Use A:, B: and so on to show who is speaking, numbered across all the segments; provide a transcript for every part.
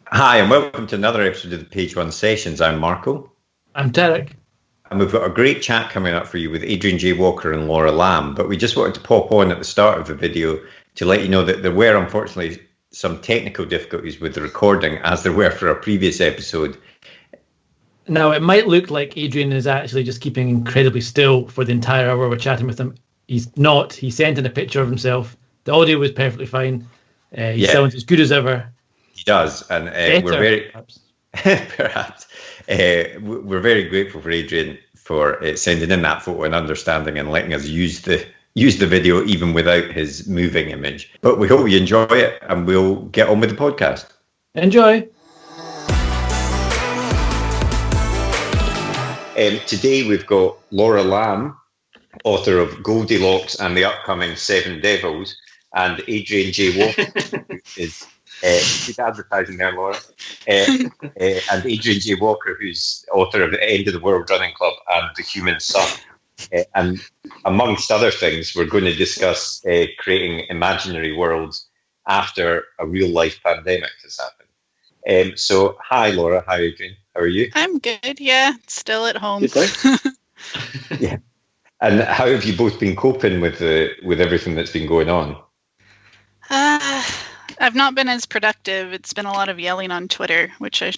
A: Hi, and welcome to another episode of the Page One Sessions. I'm Marco.
B: I'm Derek.
A: And we've got a great chat coming up for you with Adrian J. Walker and Laura Lamb. But we just wanted to pop on at the start of the video to let you know that there were, unfortunately, some technical difficulties with the recording, as there were for our previous episode.
B: Now, it might look like Adrian is actually just keeping incredibly still for the entire hour we're chatting with him. He's not. He sent in a picture of himself. The audio was perfectly fine. He sounds as good as ever.
A: He does, and we're very perhaps we're very grateful for Adrian for sending in that photo and understanding and letting us use the video even without his moving image. But we hope you enjoy it, and we'll get on with the podcast.
B: Enjoy.
A: Today we've got Laura Lamb, author of Goldilocks and the upcoming Seven Devils, and Adrian J. Walker, who is good advertising there, Laura, and Adrian J. Walker, who's author of The End of the World Running Club and The Human Sun. And amongst other things, we're going to discuss creating imaginary worlds after a real-life pandemic has happened. So, hi, Laura. Hi, Adrian. How are you?
C: I'm good, yeah. Still at home.
A: Yeah. And how have you both been coping with everything that's been going on?
C: I've not been as productive. It's been a lot of yelling on Twitter, which I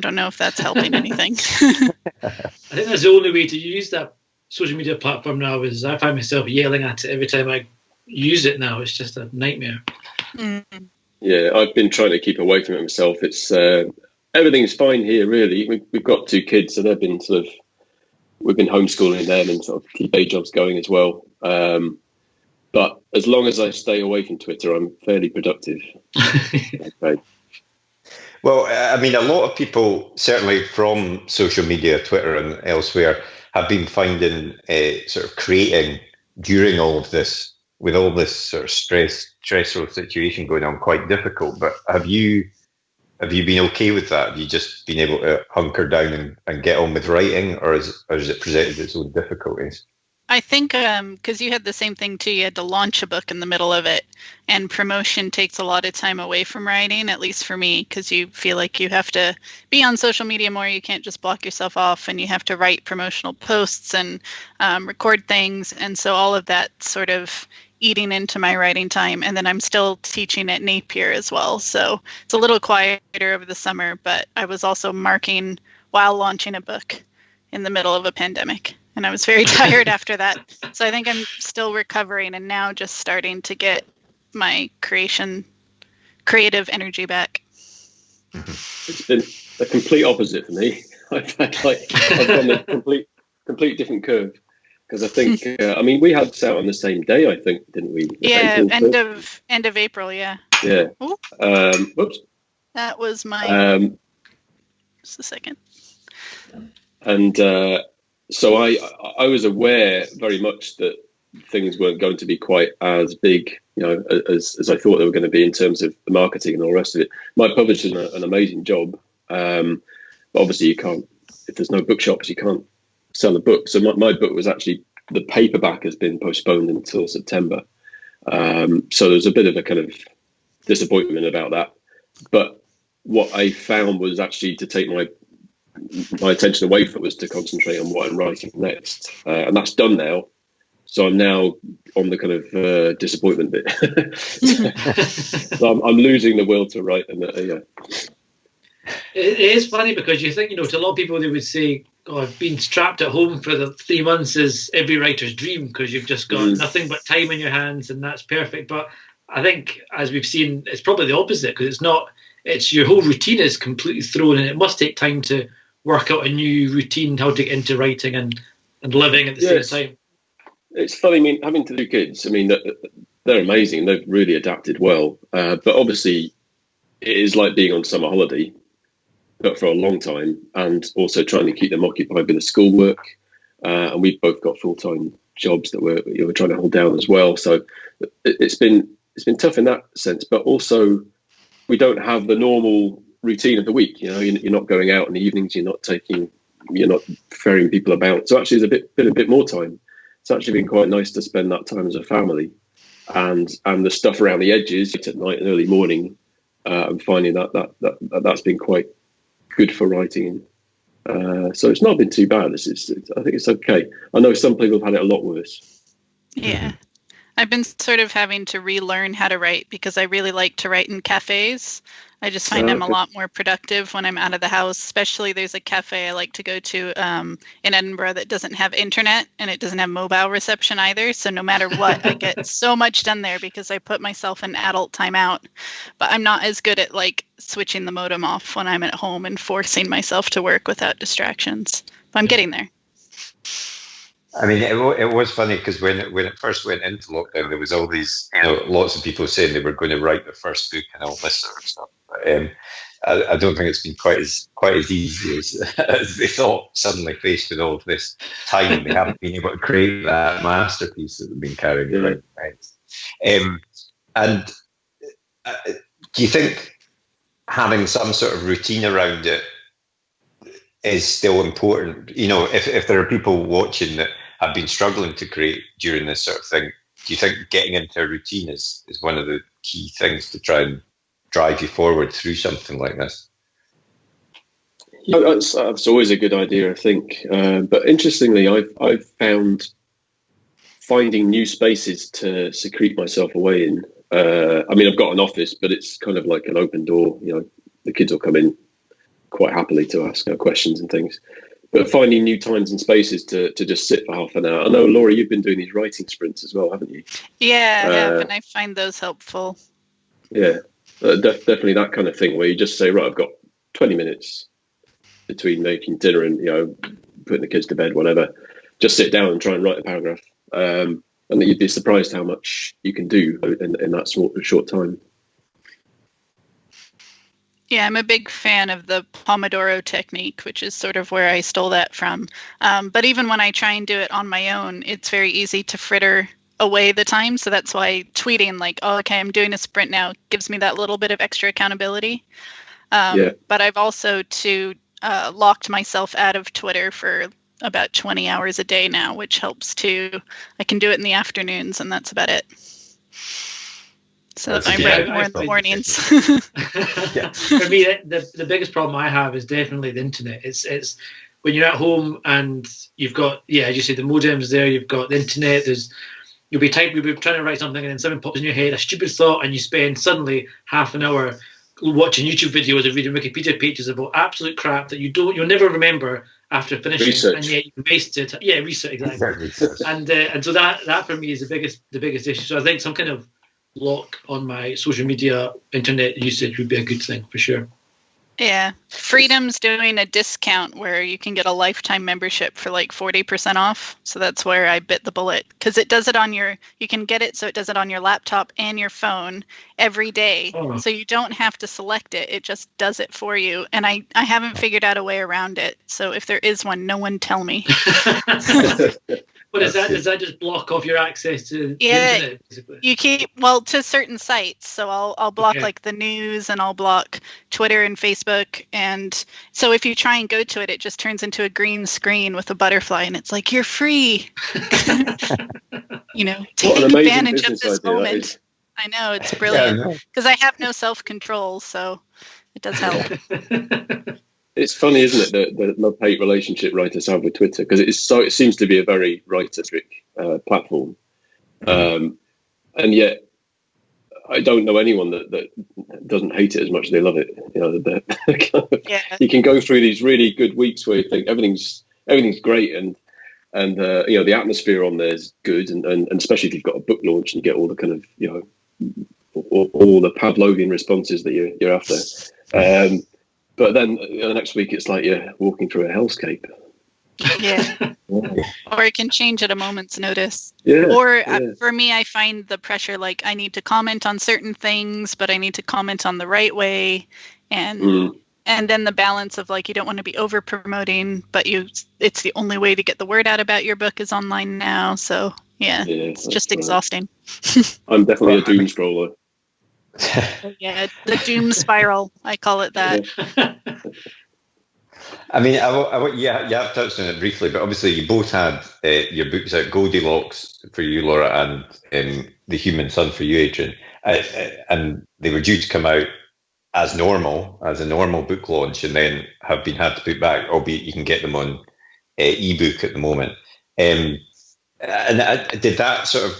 C: don't know if that's helping anything.
B: I think that's the only way to use that social media platform now. Is I find myself yelling at it every time I use it now. It's just a nightmare.
C: Mm-hmm.
D: Yeah, I've been trying to keep away from it myself. It's everything's fine here, really. We've got two kids, so they've been we've been homeschooling them and sort of keep day jobs going as well. But as long as I stay away from Twitter, I'm fairly productive. Okay.
A: Well, I mean, a lot of people, certainly from social media, Twitter and elsewhere, have been finding sort of creating during all of this, with all this sort of stressful situation going on, quite difficult. But have you been okay with that? Have you just been able to hunker down and get on with writing, or has it presented its own difficulties?
C: I think because you had the same thing too. You had to launch a book in the middle of it, and promotion takes a lot of time away from writing, at least for me, because you feel like you have to be on social media more. You can't just block yourself off, and you have to write promotional posts and record things. And so all of that sort of eating into my writing time. And then I'm still teaching at Napier as well. So it's a little quieter over the summer, but I was also marking while launching a book in the middle of a pandemic. And I was very tired after that. So I think I'm still recovering and now just starting to get my creative energy back.
D: It's been the complete opposite for me. I've gone the complete different curve. Because I think, we had this out on the same day, I think, didn't we?
C: Yeah, end of April, yeah.
D: Yeah. Whoops.
C: That was my... just a second.
D: And so I was aware very much that things weren't going to be quite as big, as I thought they were going to be in terms of the marketing and all the rest of it. My publisher's done an amazing job. But obviously you can't, if there's no bookshops, you can't sell a book. So my book was actually, the paperback has been postponed until September. So there's a bit of a kind of disappointment about that. But what I found was actually to take my attention away from it was to concentrate on what I'm writing next. And that's done now. So I'm now on the kind of disappointment bit. So I'm losing the will to write. And yeah.
B: It is funny because you think, to a lot of people, they would say, "Oh, I've been trapped at home for the 3 months is every writer's dream because you've just got nothing but time in your hands and that's perfect." But I think, as we've seen, it's probably the opposite because it's your whole routine is completely thrown and it must take time to work out a new routine, how to get into writing and living at the same time.
D: It's funny, having 2 kids, they're amazing. They've really adapted well. But obviously, it is like being on summer holiday, but for a long time, and also trying to keep them occupied with the schoolwork. And we've both got full-time jobs that we're trying to hold down as well. So it's been tough in that sense, but also we don't have the normal routine of the week. You're not going out in the evenings. You're not ferrying people about. So actually, there's been a bit more time. It's actually been quite nice to spend that time as a family, and the stuff around the edges at night and early morning. I'm finding that's been quite good for writing. So it's not been too bad. I think it's okay. I know some people have had it a lot worse.
C: Yeah. I've been sort of having to relearn how to write because I really like to write in cafes. I just find I'm a lot more productive when I'm out of the house. Especially there's a cafe I like to go to in Edinburgh that doesn't have internet and it doesn't have mobile reception either. So no matter what, I get so much done there because I put myself in adult timeout. But I'm not as good at like switching the modem off when I'm at home and forcing myself to work without distractions. But I'm getting there.
A: I mean, it was funny because when it first went into lockdown, there was all these, lots of people saying they were going to write their first book and all this sort of stuff. But I don't think it's been quite as easy as they thought. Suddenly faced with all of this time, they haven't been able to create that masterpiece that they've been carrying around. And do you think having some sort of routine around it is still important? If there are people watching that have been struggling to create during this sort of thing, do you think getting into a routine is one of the key things to try and drive you forward through something like this?
D: That's always a good idea, I think. But interestingly, I've found finding new spaces to secrete myself away in. I mean, I've got an office, but it's kind of like an open door. The kids will come in quite happily to ask questions and things. But finding new times and spaces to just sit for half an hour. I know, Laura, you've been doing these writing sprints as well, haven't you?
C: Yeah, I have, and I find those helpful.
D: Yeah, definitely that kind of thing where you just say, right, I've got 20 minutes between making dinner and, putting the kids to bed, whatever. Just sit down and try and write a paragraph. And you'd be surprised how much you can do in that short time.
C: Yeah, I'm a big fan of the Pomodoro technique, which is sort of where I stole that from. But even when I try and do it on my own, it's very easy to fritter away the time. So that's why tweeting like, oh, okay, I'm doing a sprint now, gives me that little bit of extra accountability. But I've also locked myself out of Twitter for about 20 hours a day now, which helps too. I can do it in the afternoons, and that's about it. So I write more in the mornings.
B: For me, the biggest problem I have is definitely the internet. It's when you're at home and you've got, as you say, the modem's there, you've got the internet, you'll be trying to write something and then something pops in your head, a stupid thought, and you spend suddenly half an hour watching YouTube videos or reading Wikipedia pages about absolute crap that you'll never remember after finishing,
D: research.
B: And yet you waste it. Yeah, research, exactly. And so that for me is the biggest issue. So I think some kind of lock on my social media internet usage would be a good thing for sure.
C: Yeah, Freedom's doing a discount where you can get a lifetime membership for like 40% off. So that's where I bit the bullet, because it does it you can get it so it does it on your laptop and your phone every day. Oh. So you don't have to select it. It just does it for you. And I haven't figured out a way around it. So if there is one, no one tell me.
B: But does that just block off your access to the internet, basically?
C: You keep, to certain sites. So I'll block like the news, and I'll block Twitter and Facebook. And so if you try and go to it, it just turns into a green screen with a butterfly, and it's like, you're free. Taking advantage of this moment. I know, it's brilliant. Because I have no self-control, so it does help.
D: It's funny, isn't it, the love-hate relationship writers have with Twitter, because it seems to be a very writer-centric platform, and yet I don't know anyone that doesn't hate it as much as they love it. You can go through these really good weeks where you think everything's great, and the atmosphere on there is good, and especially if you've got a book launch and you get all the kind of all the Pavlovian responses that you're after. But then the next week, it's like you're walking through a hellscape.
C: Yeah. Or it can change at a moment's notice.
D: Yeah.
C: Or for me, I find the pressure, like I need to comment on certain things, but I need to comment on the right way. And then the balance of like, you don't want to be over promoting, but it's the only way to get the word out about your book is online now. So it's just exhausting.
D: I'm definitely a doom scroller.
C: Yeah, the doom spiral. I call it that.
A: I mean, you have touched on it briefly, but obviously you both had your books out, Goldilocks for you, Laura, and The Human Sun for you, Adrian. And they were due to come out as normal, as a normal book launch, and then have been had to put back, albeit you can get them on ebook at the moment. And did that sort of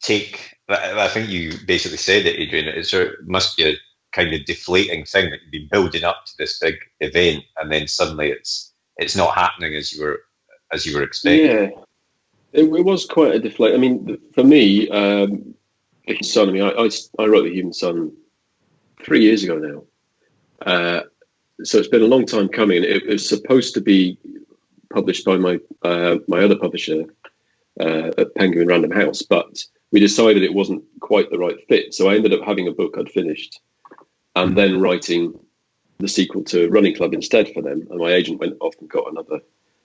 A: take, I think you basically said it, Adrian, it sort of must be a kind of deflating thing that you've been building up to this big event, and then suddenly it's not happening as you were expecting.
D: Yeah, it was quite a deflate. I mean, for me, The Human Sun. I mean, I wrote The Human Sun 3 years ago now, so it's been a long time coming. It was supposed to be published by my other publisher at Penguin Random House, but we decided it wasn't quite the right fit. So I ended up having a book I'd finished, and then writing the sequel to Running Club instead for them. And my agent went off and got another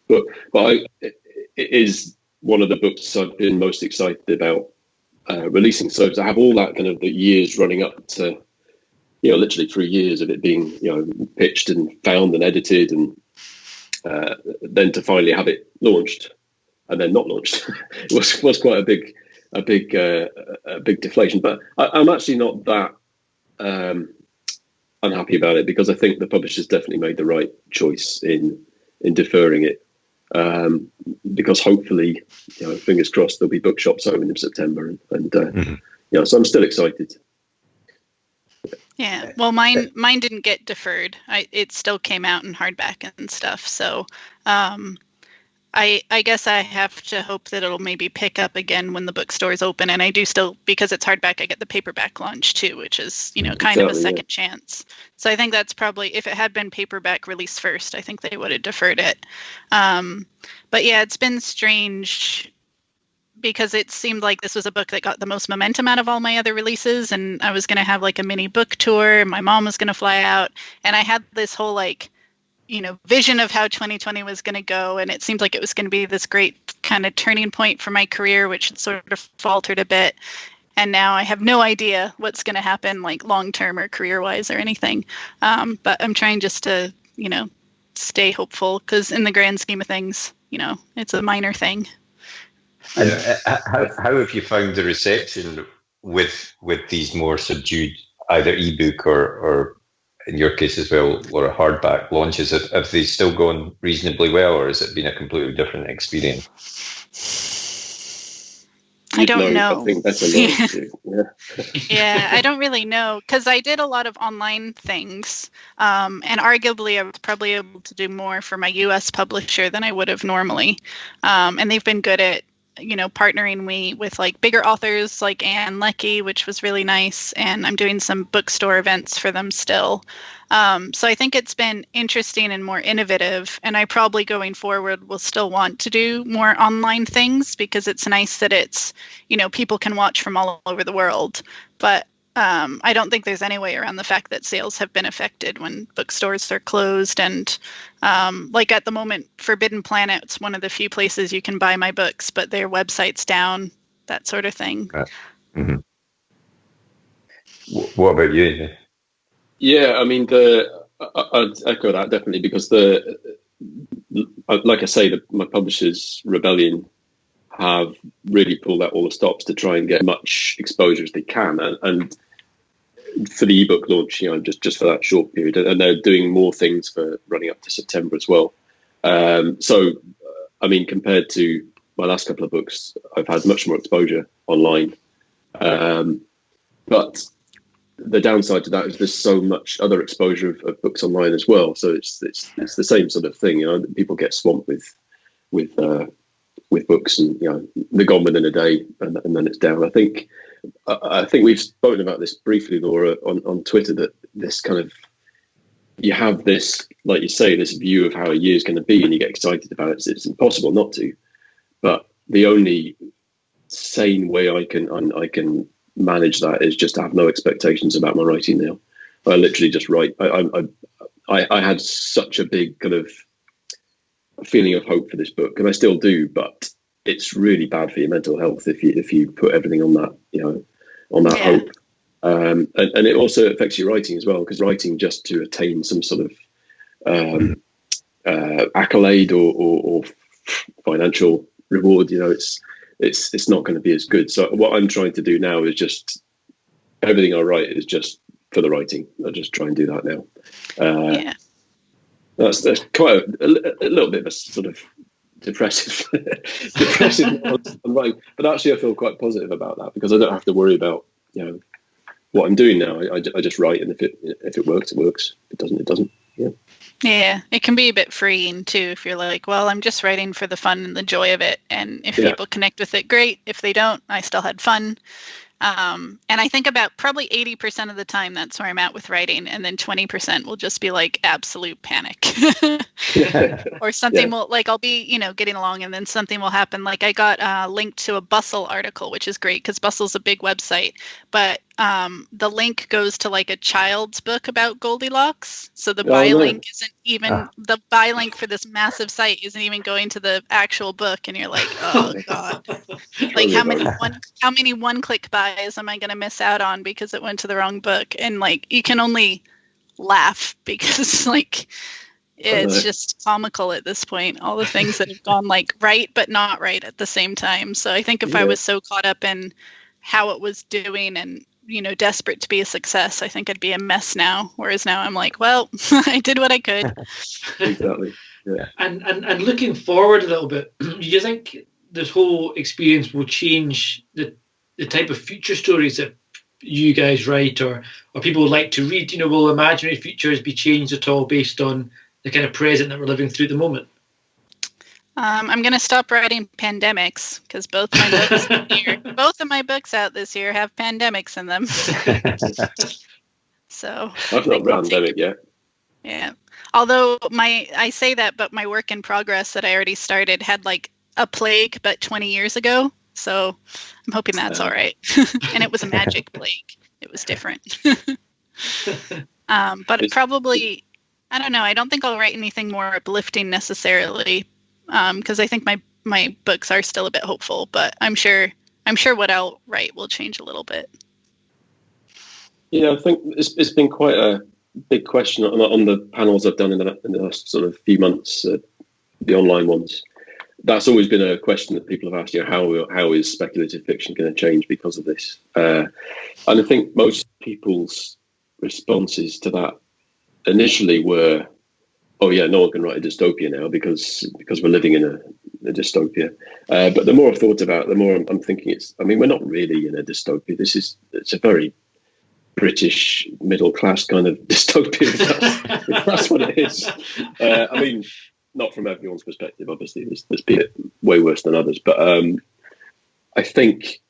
D: book. But it is one of the books I've been most excited about releasing. So to have all that kind of the years running up to, literally 3 years of it being, pitched and found and edited, and then to finally have it launched and then not launched was quite a big deflation. But I'm actually not that unhappy about it, because I think the publisher's definitely made the right choice in deferring it, because hopefully, fingers crossed, there'll be bookshops open in September, and so I'm still excited.
C: Yeah, well, mine didn't get deferred. It still came out in hardback and stuff. So I guess I have to hope that it'll maybe pick up again when the bookstores open. And I do still, because it's hardback, I get the paperback launch too, which is, kind of a second chance. So I think that's probably, if it had been paperback release first, I think they would have deferred it. But yeah, it's been strange, because it seemed like this was a book that got the most momentum out of all my other releases, and I was going to have like a mini book tour, my mom was going to fly out, and I had this whole vision of how 2020 was going to go, and it seemed like it was going to be this great kind of turning point for my career, which had sort of faltered a bit, and now I have no idea what's going to happen, like long-term or career-wise or anything, but I'm trying just to, stay hopeful, because in the grand scheme of things, it's a minor thing.
A: And how have you found the reception with these more subdued, either ebook or in your case as well, Laura, hardback launches? Have they still gone reasonably well, or has it been a completely different experience?
C: I don't know.
D: I think that's a lot too. Yeah.
C: Yeah, I don't really know, because I did a lot of online things, and arguably I was probably able to do more for my US publisher than I would have normally, and they've been good at partnering me with like bigger authors like Anne Leckie, which was really nice, and I'm doing some bookstore events for them still. So I think it's been interesting and more innovative, and I probably going forward will still want to do more online things, because it's nice that it's, people can watch from all over the world. But I don't think there's any way around the fact that sales have been affected when bookstores are closed. And like at the moment, Forbidden Planet's one of the few places you can buy my books, but their website's down, that sort of thing.
A: Mm-hmm. What about you?
D: Yeah, I mean, I'd echo that definitely, because like I say, my publishers, Rebellion, have really pulled out all the stops to try and get much exposure as they can, and for the ebook launch, just for that short period, and they're doing more things for running up to September as well. So, I mean, compared to my last couple of books, I've had much more exposure online, but the downside to that is there's so much other exposure of books online as well. So it's the same sort of thing. People get swamped with books, and they're gone within a day, and then it's down. I think we've spoken about this briefly, Laura, on Twitter, that this kind of, you have this, like you say, this view of how a year's going to be, and you get excited about it. It's impossible not to. But the only sane way I can manage that is just to have no expectations about my writing now. I literally just write. I had such a big kind of feeling of hope for this book, and I still do, but it's really bad for your mental health if you put everything on that, on that hope. And it also affects your writing as well, because writing just to attain some sort of accolade or financial reward, it's not going to be as good. So what I'm trying to do now is just, everything I write is just for the writing. I just try and do that now.
C: Yeah.
D: That's quite a little bit of a sort of depressive on writing, but actually I feel quite positive about that because I don't have to worry about what I'm doing now. I just write, and if it works, it works. If it doesn't, it doesn't.
C: Yeah, it can be a bit freeing too if you're like, well, I'm just writing for the fun and the joy of it, and if people connect with it, great. If they don't, I still had fun. And I think about probably 80% of the time that's where I'm at with writing, and then 20% will just be like absolute panic. Or something will, like, I'll be, getting along, and then something will happen. Like I got linked to a Bustle article, which is great because Bustle's a big website, but the link goes to like a child's book about Goldilocks. So the buy link isn't even the buy link for this massive site isn't even going to the actual book, and you're like, oh god, like how many one-click buys am I going to miss out on because it went to the wrong book? And like you can only laugh because like it's just comical at this point, all the things that have gone like right but not right at the same time. So I think if I was so caught up in how it was doing and desperate to be a success, I think I'd be a mess now. Whereas now I'm like, well, I did what I could.
D: Exactly. Yeah.
B: And looking forward a little bit, do you think this whole experience will change the type of future stories that you guys write or people like to read? Will imaginary futures be changed at all based on the kind of present that we're living through at the moment?
C: I'm going to stop writing pandemics because both of my books out this year have pandemics in them. So
D: I've not read pandemic yet.
C: Yeah. Although I say that, but my work in progress that I already started had like a plague, but 20 years ago. So I'm hoping that's all right. And it was a magic plague. It was different. But probably, I don't know. I don't think I'll write anything more uplifting necessarily. Because I think my books are still a bit hopeful, but I'm sure what I'll write will change a little bit.
D: Yeah, I think it's been quite a big question on the panels I've done in the last sort of few months, the online ones. That's always been a question that people have asked. How is speculative fiction going to change because of this? And I think most people's responses to that initially were, oh yeah, no one can write a dystopia now because we're living in a dystopia. But the more I've thought about it, the more I'm thinking we're not really in a dystopia. It's a very British middle class kind of dystopia. If that's what it is. Not from everyone's perspective, obviously. There's been way worse than others. But I think,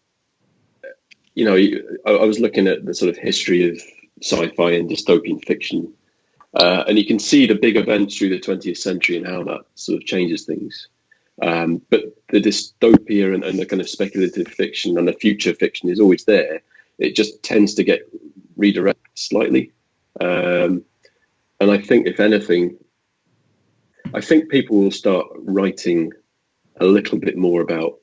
D: I was looking at the sort of history of sci-fi and dystopian fiction. And you can see the big events through the 20th century and how that sort of changes things. But the dystopia and the kind of speculative fiction and the future fiction is always there. It just tends to get redirected slightly. And I think, if anything, I think people will start writing a little bit more about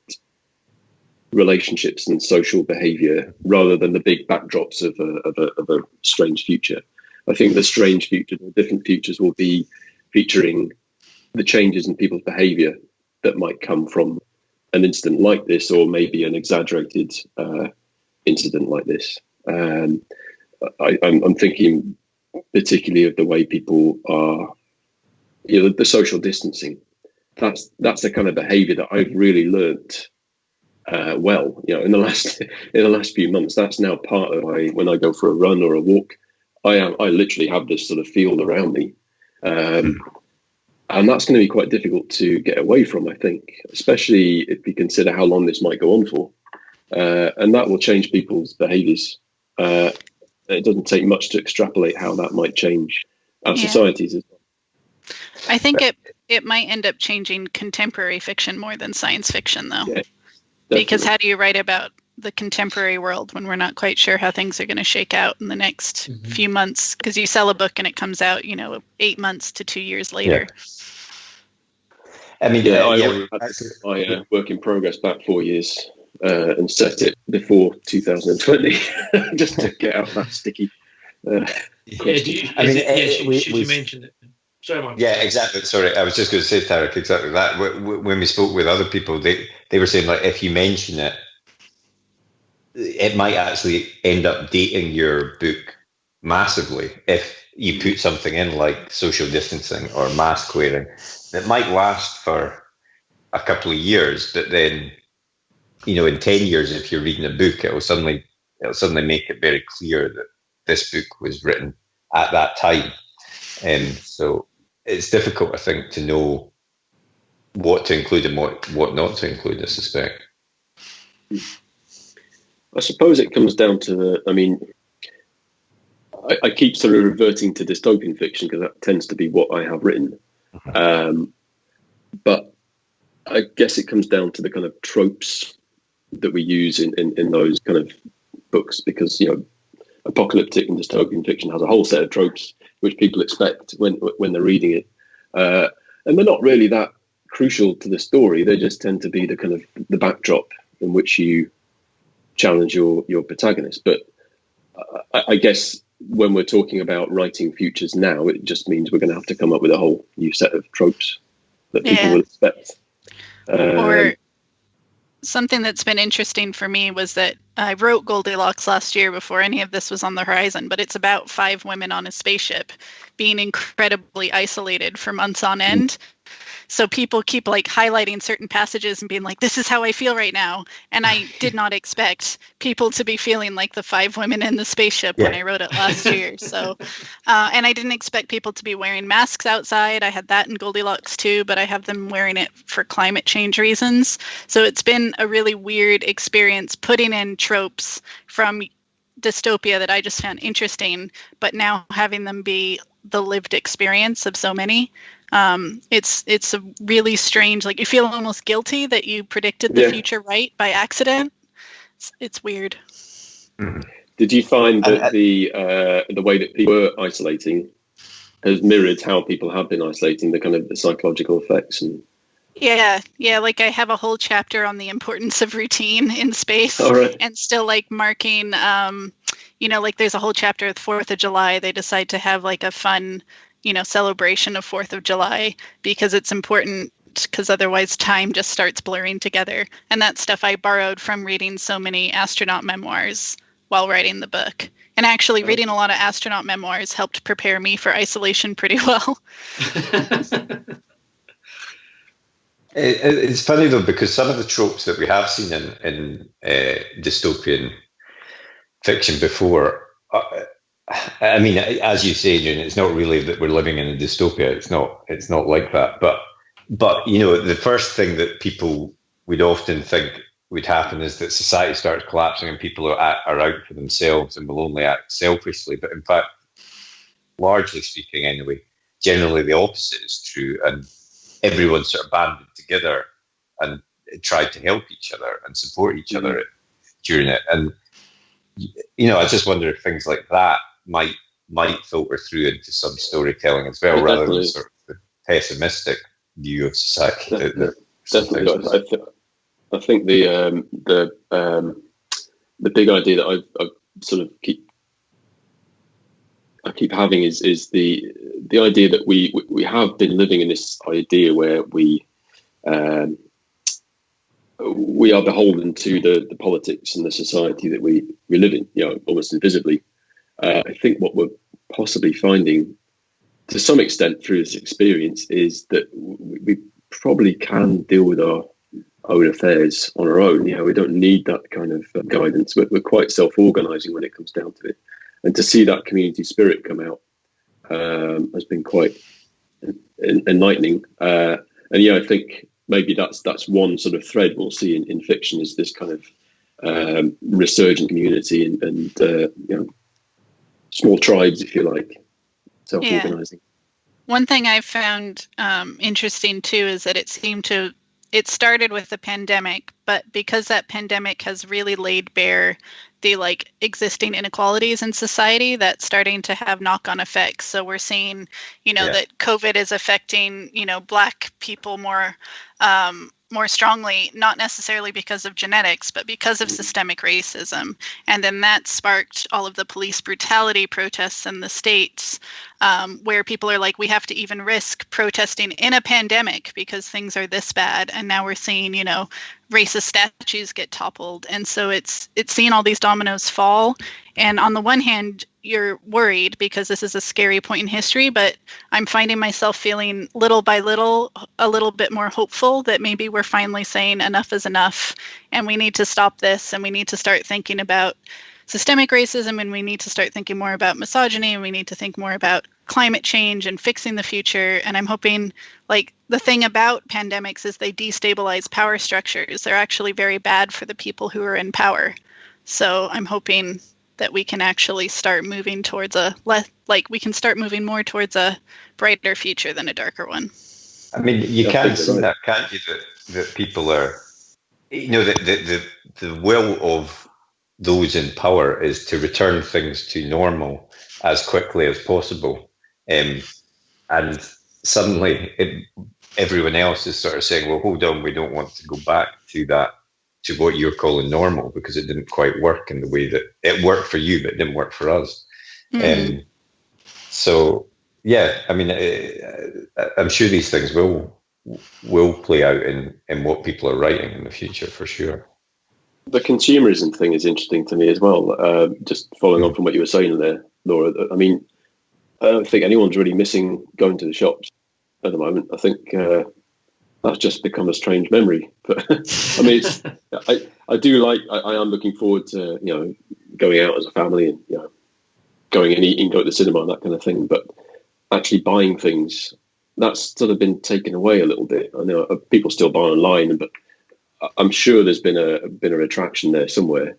D: relationships and social behavior rather than the big backdrops of a strange future. I think the strange futures or different futures will be featuring the changes in people's behaviour that might come from an incident like this, or maybe an exaggerated incident like this. I'm thinking particularly of the way people are, the social distancing. That's the kind of behaviour that I've really learnt well. In the last few months. That's now part of when I go for a run or a walk. I literally have this sort of field around me, and that's going to be quite difficult to get away from, I think, especially if you consider how long this might go on for, and that will change people's behaviours. It doesn't take much to extrapolate how that might change our societies as well.
C: I think it might end up changing contemporary fiction more than science fiction, though, because how do you write about the contemporary world when we're not quite sure how things are going to shake out in the next few months? Because you sell a book and it comes out, 8 months to 2 years later.
D: I had my work in progress back 4 years and set it before 2020 just to get out that sticky.
B: Should you mention it? Sorry, Mark.
A: Yeah, exactly. Sorry, I was just going to say, Tarek, exactly that. When we spoke with other people, they were saying, like, if you mention it, it might actually end up dating your book massively if you put something in like social distancing or mask wearing. It might last for a couple of years, but then, in 10 years, if you're reading a book, it'll suddenly make it very clear that this book was written at that time. And so it's difficult, I think, to know what to include and what not to include, I suspect.
D: I suppose it comes down to I keep sort of reverting to dystopian fiction because that tends to be what I have written. But I guess it comes down to the kind of tropes that we use in those kind of books, because apocalyptic and dystopian fiction has a whole set of tropes which people expect when they're reading it, and they're not really that crucial to the story. They just tend to be the kind of the backdrop in which you challenge your protagonist. But I guess when we're talking about writing futures now, it just means we're going to have to come up with a whole new set of tropes that people will expect.
C: Or something that's been interesting for me was that I wrote Goldilocks last year before any of this was on the horizon, but it's about 5 women on a spaceship being incredibly isolated for months on end. So people keep like highlighting certain passages and being like, this is how I feel right now. And I did not expect people to be feeling like the 5 women in the spaceship when I wrote it last year. So, and I didn't expect people to be wearing masks outside. I had that in Goldilocks too, but I have them wearing it for climate change reasons. So it's been a really weird experience putting in tropes from dystopia that I just found interesting, but now having them be the lived experience of so many. It's a really strange, like you feel almost guilty that you predicted the future right by accident. It's weird.
D: Did you find that the way that people were isolating has mirrored how people have been isolating, the kind of the psychological effects? And
C: yeah, like I have a whole chapter on the importance of routine in space. And still like marking like there's a whole chapter of the 4th of July. They decide to have like a fun celebration of 4th of July because it's important, because otherwise time just starts blurring together. And that stuff I borrowed from reading so many astronaut memoirs while writing the book. And actually reading a lot of astronaut memoirs helped prepare me for isolation pretty well.
A: It's funny though, because some of the tropes that we have seen in dystopian fiction before, I mean, as you say, Adrian, it's not really that we're living in a dystopia. It's not like that. But the first thing that people would often think would happen is that society starts collapsing and people are out for themselves and will only act selfishly. But in fact, largely speaking, anyway, generally the opposite is true, and everyone sort of banded together and tried to help each other and support each other during it. And I just wonder if things like that might filter through into some storytelling as well, rather than sort of the pessimistic view of society.
D: Definitely. I think the big idea that I sort of keep having is the idea that we have been living in this idea where we are beholden to the politics and the society that we live in, almost invisibly. I think what we're possibly finding to some extent through this experience is that we probably can deal with our own affairs on our own. We don't need that kind of guidance. We're quite self-organizing when it comes down to it. And to see that community spirit come out has been quite enlightening. And I think maybe that's one sort of thread we'll see in fiction, is this kind of resurgent community and small tribes, if you like, self-organizing.
C: One thing I've found interesting too is that it started with the pandemic, but because that pandemic has really laid bare the existing inequalities in society, that's starting to have knock-on effects. So we're seeing, that COVID is affecting, Black people more strongly, not necessarily because of genetics, but because of systemic racism. And then that sparked all of the police brutality protests in the States, where people are like, we have to even risk protesting in a pandemic because things are this bad. And now we're seeing, racist statues get toppled. And so it's seeing all these dominoes fall. And on the one hand, you're worried because this is a scary point in history, but I'm finding myself feeling little by little a little bit more hopeful that maybe we're finally saying enough is enough and we need to stop this, and we need to start thinking about systemic racism, and we need to start thinking more about misogyny, and we need to think more about climate change and fixing the future. And I'm hoping, like, the thing about pandemics is they destabilize power structures. They're actually very bad for the people who are in power. So I'm hoping that we can actually start moving towards we can start moving more towards a brighter future than a darker one.
A: I mean, you can't see that, can't you? That people are, the will of those in power is to return things to normal as quickly as possible, and suddenly everyone else is sort of saying, well, hold on, we don't want to go back to that, to what you're calling normal, because it didn't quite work in the way that it worked for you, but it didn't work for us.
C: Mm-hmm.
A: So yeah, I mean, I'm sure these things will play out in what people are writing in the future, for sure.
D: The consumerism thing is interesting to me as well. Just following on from what you were saying there, Laura. I mean, I don't think anyone's really missing going to the shops at the moment. I think that's just become a strange memory. But I mean, I am looking forward to going out as a family and going and eating, go to the cinema and that kind of thing. But actually buying things, that's sort of been taken away a little bit. I know people still buy online, but I'm sure there's been a retraction there somewhere.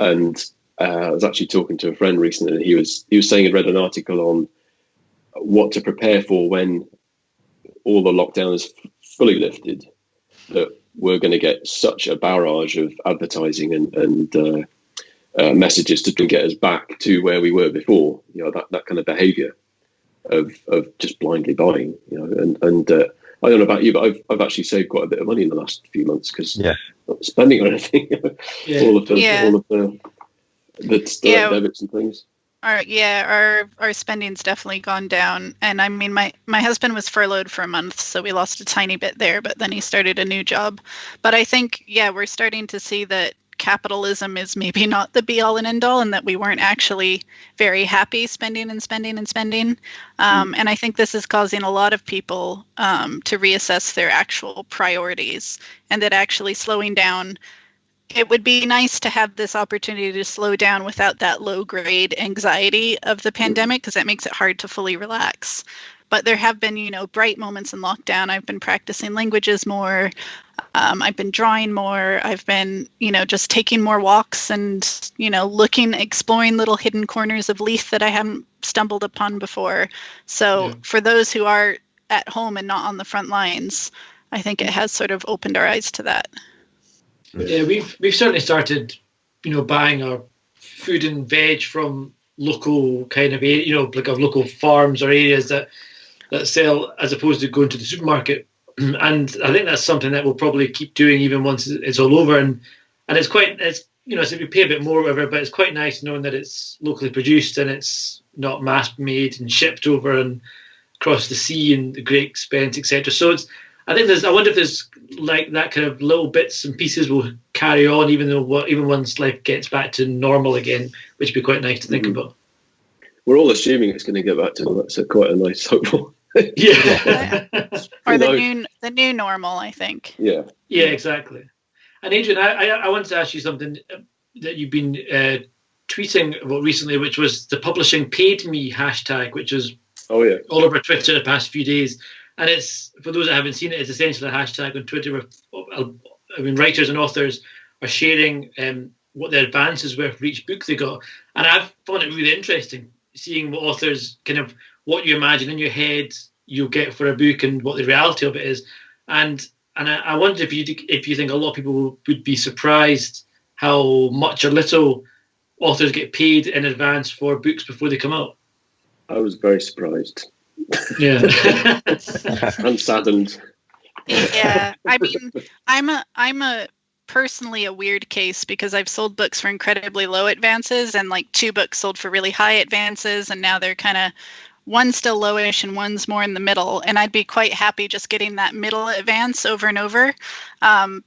D: And I was actually talking to a friend recently, and he was saying he'd read an article on what to prepare for when all the lockdown is fully lifted, that we're going to get such a barrage of advertising and messages to get us back to where we were before. That kind of behaviour of just blindly buying. And I don't know about you, but I've actually saved quite a bit of money in the last few months because not spending on anything. All of the debits and things.
C: Our spending's definitely gone down. And I mean, my husband was furloughed for a month, so we lost a tiny bit there, but then he started a new job. But I think, we're starting to see that capitalism is maybe not the be all and end all, and that we weren't actually very happy spending. And I think this is causing a lot of people to reassess their actual priorities, and that actually slowing down, it would be nice to have this opportunity to slow down without that low grade anxiety of the pandemic, because that makes it hard to fully relax. But there have been, bright moments in lockdown. I've been practicing languages more. I've been drawing more. I've been, just taking more walks and, exploring little hidden corners of Leith that I haven't stumbled upon before. So for those who are at home and not on the front lines, I think it has sort of opened our eyes to that.
B: Yeah, we've certainly started, buying our food and veg from local kind of area, like our local farms or areas that sell, as opposed to going to the supermarket. And I think that's something that we'll probably keep doing even once it's all over. And it's so we pay a bit more, or whatever, but it's quite nice knowing that it's locally produced and it's not mass made and shipped over and across the sea and the great expense, etc. So I wonder if there's like that kind of little bits and pieces will carry on, even once life gets back to normal again, which would be quite nice to think about.
D: We're all assuming it's going to get back to normal. That's quite a nice hopeful.
C: Or the new normal, I think.
B: Yeah, exactly. And Adrian, I wanted to ask you something that you've been tweeting about recently, which was the publishing paid me hashtag, which was all over Twitter the past few days. And it's, for those that haven't seen it, it's essentially a hashtag on Twitter where writers and authors are sharing what their advances were for each book they got. And I've found it really interesting seeing what authors what you imagine in your head you'll get for a book and what the reality of it is. And I wonder if you think a lot of people would be surprised how much or little authors get paid in advance for books before they come out.
D: I was very surprised.
B: Yeah.
D: And saddened.
C: Yeah. I mean, I'm a personally a weird case because I've sold books for incredibly low advances and like 2 books sold for really high advances, and now they're kind of one's still lowish and one's more in the middle. And I'd be quite happy just getting that middle advance over and over,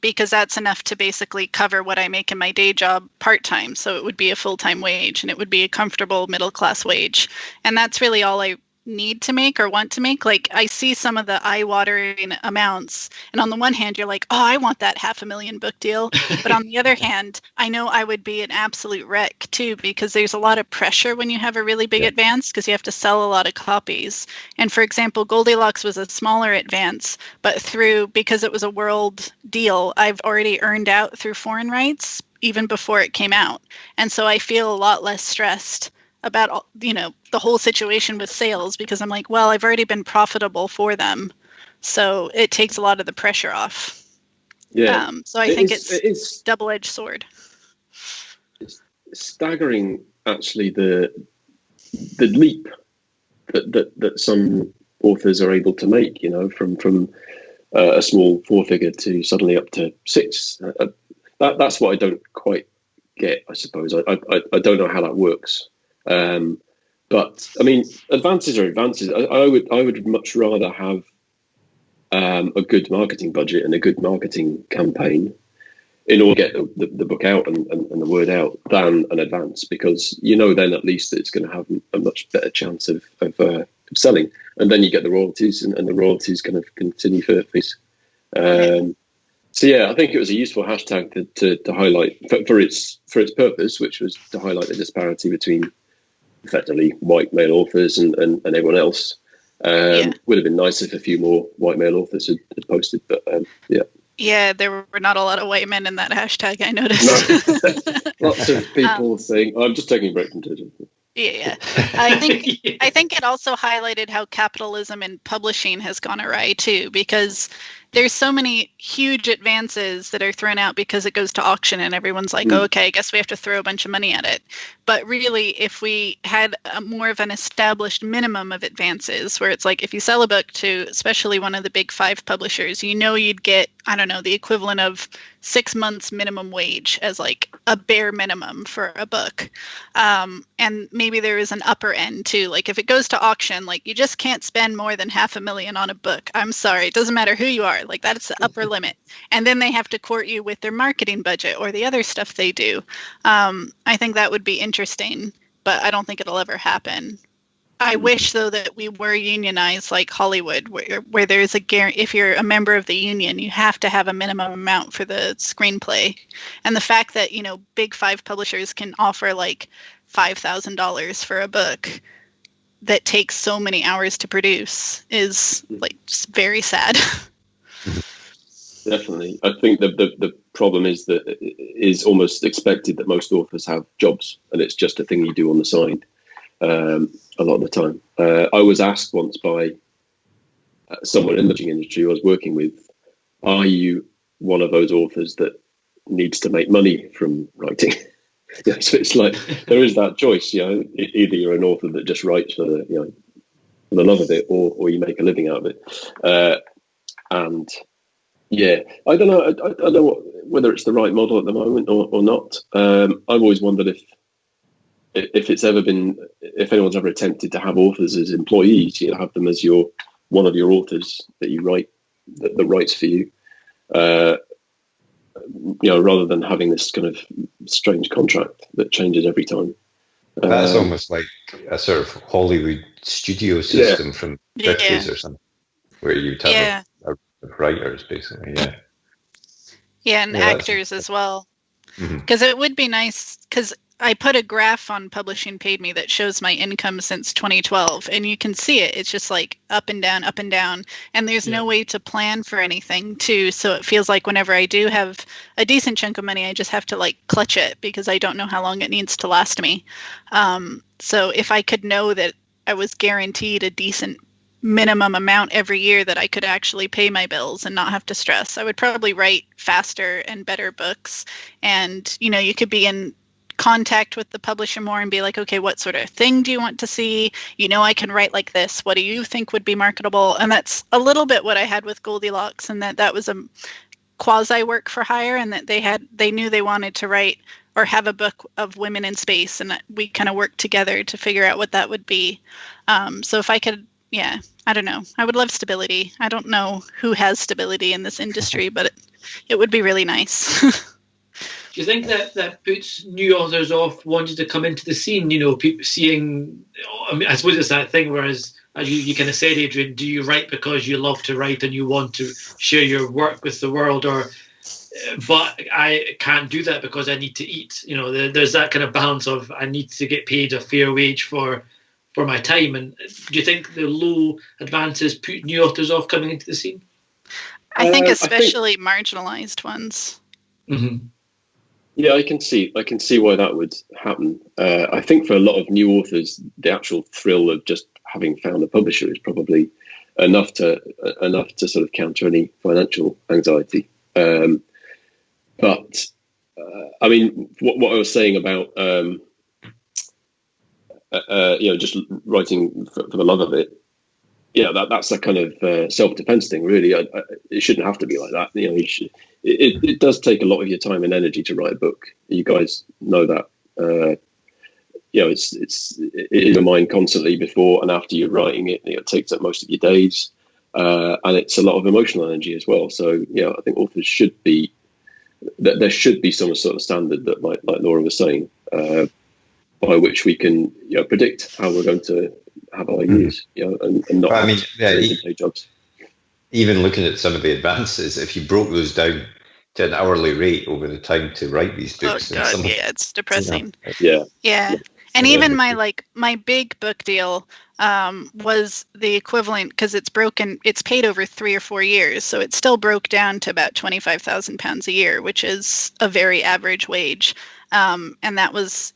C: because that's enough to basically cover what I make in my day job part-time. So it would be a full-time wage, and it would be a comfortable middle-class wage. And that's really all I need to make or want to make. Like, I see some of the eye-watering amounts, and on the one hand you're like, oh, I want that $500,000 book deal, but on the other hand, I know I would be an absolute wreck too, because there's a lot of pressure when you have a really big advance, because you have to sell a lot of copies. And for example, Goldilocks was a smaller advance, but because it was a world deal, I've already earned out through foreign rights even before it came out, and so I feel a lot less stressed about, the whole situation with sales, because I'm like, well, I've already been profitable for them, so it takes a lot of the pressure off.
D: Yeah.
C: So I think it's double-edged sword.
D: It's staggering, actually, the leap that some authors are able to make. From a small 4-figure to suddenly up to 6. That's what I don't quite get, I suppose. I don't know how that works. But I mean, advances are advances. I would much rather have a good marketing budget and a good marketing campaign in order to get the book out and the word out than an advance, because then at least it's going to have a much better chance of selling, and then you get the royalties, and the royalties kind of continue for this. So yeah, I think it was a useful hashtag to highlight for its purpose, which was to highlight the disparity between effectively white male authors and everyone else. Would have been nice if a few more white male authors had posted, but yeah.
C: Yeah, there were not a lot of white men in that hashtag, I noticed.
D: No. Lots of people saying, I'm just taking a break from Twitter.
C: Yeah. I think it also highlighted how capitalism in publishing has gone awry too, because there's so many huge advances that are thrown out because it goes to auction and everyone's like, oh, okay, I guess we have to throw a bunch of money at it. But really, if we had more of an established minimum of advances, where it's like, if you sell a book to especially one of the big 5 publishers, you'd get, I don't know, the equivalent of 6 months minimum wage as like a bare minimum for a book. And maybe there is an upper end too. Like if it goes to auction, like you just can't spend more than $500,000 on a book. I'm sorry, it doesn't matter who you are. Like that's the upper limit. And then they have to court you with their marketing budget or the other stuff they do. I think that would be interesting, but I don't think it'll ever happen. I wish, though, that we were unionized like Hollywood, where there's if you're a member of the union, you have to have a minimum amount for the screenplay. And the fact that, big 5 publishers can offer like $5,000 for a book that takes so many hours to produce is like just very sad.
D: Definitely. I think the problem is that it is almost expected that most authors have jobs, and it's just a thing you do on the side. A lot of the time. I was asked once by someone in the publishing industry I was working with, are you one of those authors that needs to make money from writing? So it's like, there is that choice, either you're an author that just writes for the love of it, or you make a living out of it. And yeah, I don't know whether it's the right model at the moment or not. I've always wondered if anyone's ever attempted to have authors as employees, have them as one of your authors that you write, that writes for you, rather than having this kind of strange contract that changes every time.
A: That's almost like a sort of Hollywood studio system from the 50s or something, where you'd have writers, basically.
C: Yeah, and actors as well. Because it would be nice, because I put a graph on Publishing Paid Me that shows my income since 2012, and you can see it. It's just like up and down, and there's no way to plan for anything too. So it feels like whenever I do have a decent chunk of money, I just have to like clutch it because I don't know how long it needs to last me. So if I could know that I was guaranteed a decent minimum amount every year that I could actually pay my bills and not have to stress, I would probably write faster and better books. And, you could be in contact with the publisher more and be like, okay, what sort of thing do you want to see? I can write like this. What do you think would be marketable? And that's a little bit what I had with Goldilocks, and that was a quasi work for hire, and that they knew they wanted to write or have a book of women in space, and we kind of work together to figure out what that would be. So if I could, I don't know. I would love stability. I don't know who has stability in this industry, but it would be really nice.
B: Do you think that puts new authors off wanting to come into the scene? People seeing, I suppose it's that thing, whereas, as you kind of said, Adrian, do you write because you love to write and you want to share your work with the world, but I can't do that because I need to eat? There's that kind of balance of, I need to get paid a fair wage for my time. And do you think the low advances put new authors off coming into the scene?
C: I think especially marginalized ones.
B: Mm-hmm.
D: Yeah, I can see why that would happen. I think for a lot of new authors, the actual thrill of just having found a publisher is probably enough to sort of counter any financial anxiety. But I mean, what I was saying about just writing for the love of it. That's a kind of self-defense thing, really. It shouldn't have to be like that. It does take a lot of your time and energy to write a book. You guys know that. It's in your mind constantly before and after you're writing it. It takes up most of your days, and it's a lot of emotional energy as well. So I think authors should be. There should be some sort of standard that, like Laura was saying, by which we can predict how we're going to have our years, and not pay jobs.
A: Even looking at some of the advances, if you broke those down to an hourly rate over the time to write these books,
C: it's depressing.
D: Yeah.
C: And even my big book deal was the equivalent, because it's paid over 3 or 4 years, so it still broke down to about £25,000 a year, which is a very average wage, and that was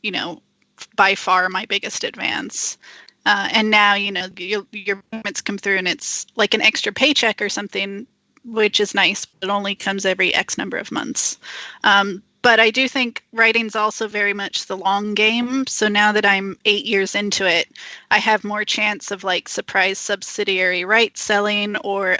C: by far my biggest advance. And now, your payments come through and it's like an extra paycheck or something, which is nice, but it only comes every X number of months. But I do think writing's also very much the long game. So now that I'm 8 years into it, I have more chance of surprise subsidiary rights selling, or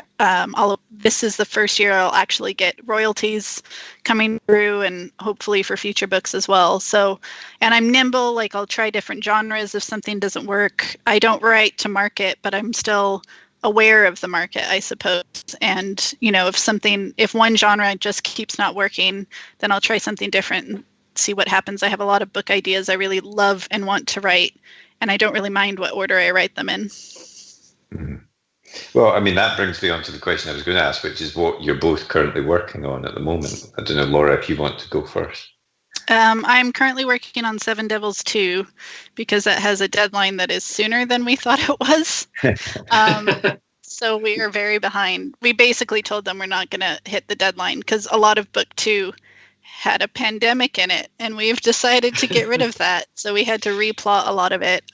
C: this is the first year I'll actually get royalties coming through, and hopefully for future books as well. So, and I'm nimble, I'll try different genres if something doesn't work. I don't write to market, but I'm still aware of the market, I suppose. And, if one genre just keeps not working, then I'll try something different and see what happens. I have a lot of book ideas I really love and want to write, and I don't really mind what order I write them in.
A: Mm-hmm. Well, I mean, that brings me on to the question I was going to ask, which is what you're both currently working on at the moment. I don't know, Laura, if you want to go first.
C: I'm currently working on Seven Devils 2 because that has a deadline that is sooner than we thought it was. So we are very behind. We basically told them we're not going to hit the deadline because a lot of book 2 had a pandemic in it, and we've decided to get rid of that. So we had to replot a lot of it.